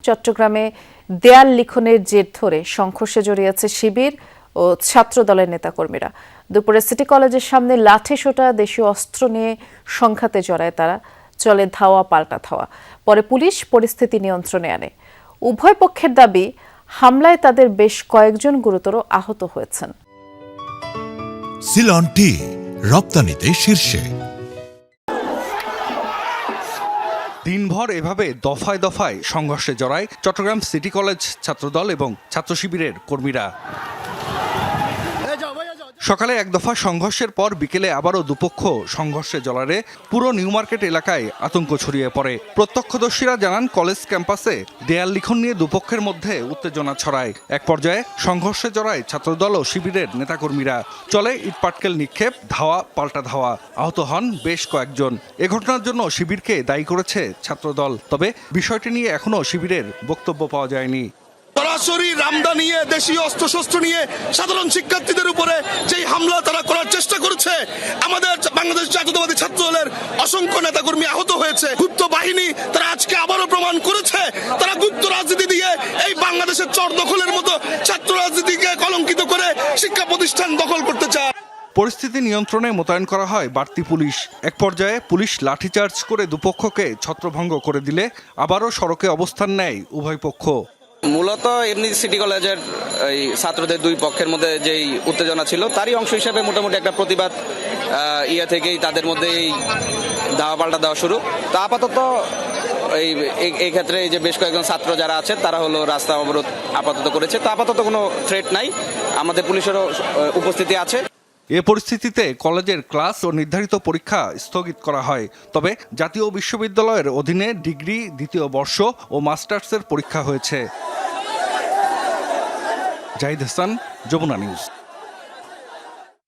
চট্টগ্রামে দেয়াল লিখনের জের ধরে সংঘর্ষে জড়িয়েছে শিবির ও ছাত্রদলের নেতাকর্মীরা। দুপুরে সিটি কলেজের সামনে লাঠিসোঁটা দেশীয় অস্ত্র নিয়ে সংঘাতে জড়ায় তারা। চলে ধাওয়া পাল্টা ধাওয়া। পরে পুলিশ পরিস্থিতি নিয়ন্ত্রণে আনে। উভয় পক্ষের দাবি, হামলায় তাদের বেশ কয়েকজন গুরুতর আহত হয়েছেন। সিলন টি রপ্তানিতে শীর্ষে। দিনভর এভাবে দফায় দফায় সংঘর্ষে জড়ায় চট্টগ্রাম সিটি কলেজ ছাত্রদল এবং ছাত্র শিবিরের কর্মীরা। সকালে এক দফা সংঘর্ষের পর বিকেলে আবারও দুপক্ষ সংঘর্ষে জড়ালে পুরো নিউ মার্কেট এলাকায় আতঙ্ক ছড়িয়ে পড়ে। প্রত্যক্ষদর্শীরা জানান, কলেজ ক্যাম্পাসে দেয়াল লিখন নিয়ে দুপক্ষের মধ্যে উত্তেজনা ছড়ায়। এক পর্যায়ে সংঘর্ষে জড়ায় ছাত্রদল ও শিবিরের নেতাকর্মীরা। চলে ইটপাটকেল নিক্ষেপ, ধাওয়া পাল্টা ধাওয়া। আহত হন বেশ কয়েকজন। এ ঘটনার জন্য শিবিরকে দায়ী করেছে ছাত্রদল। তবে বিষয়টি নিয়ে এখনও শিবিরের বক্তব্য পাওয়া যায়নি। সরাসরি রামদা নিয়ে, দেশীয় অস্ত্রশস্ত্র নিয়ে সাধারণ শিক্ষার্থীদের উপরে যেই হামলা তারা করার চেষ্টা করেছে, আমাদের বাংলাদেশ জাতীয়তাবাদী ছাত্র দলের অসংখ্য নেতাকর্মী আহত হয়েছে। গুপ্ত বাহিনী তারা আজকে আবারও প্রমাণ করেছে তারা গুপ্ত রাজনীতি দিয়ে এই বাংলাদেশের চর দখলের মতো ছাত্র রাজনীতিকে কলঙ্কিত করে শিক্ষা প্রতিষ্ঠান দখল করতে চায়। পরিস্থিতি নিয়ন্ত্রণে মোতায়েন করা হয় বাড়তি পুলিশ। এক পর্যায়ে পুলিশ লাঠিচার্জ করে দুপক্ষকে ছত্রভঙ্গ করে দিলে আবারও সড়কে অবস্থান নেয় উভয় পক্ষ। মূলত এমনি সিটি কলেজের এই ছাত্রদের দুই পক্ষের মধ্যে যেই উত্তেজনা ছিল তারই অংশ হিসেবে মোটামুটি একটা প্রতিবাদ থেকেই তাদের মধ্যে এই ধাওয়া পাল্টা দেওয়া শুরু। তো আপাতত এই ক্ষেত্রে এই যে বেশ কয়েকজন ছাত্র যারা আছে তারা হলো রাস্তা অবরোধ আপাতত করেছে। তো আপাতত কোনো থ্রেট নাই, আমাদের পুলিশেরও উপস্থিতি আছে। এ পরিস্থিতিতে কলেজের ক্লাস ও নির্ধারিত পরীক্ষা স্থগিত করা হয়। তবে জাতীয় বিশ্ববিদ্যালয়ের অধীনে ডিগ্রি দ্বিতীয় বর্ষ ও মাস্টার্সের পরীক্ষা হয়েছে। জাহিদ হাসান, যমুনা নিউজ।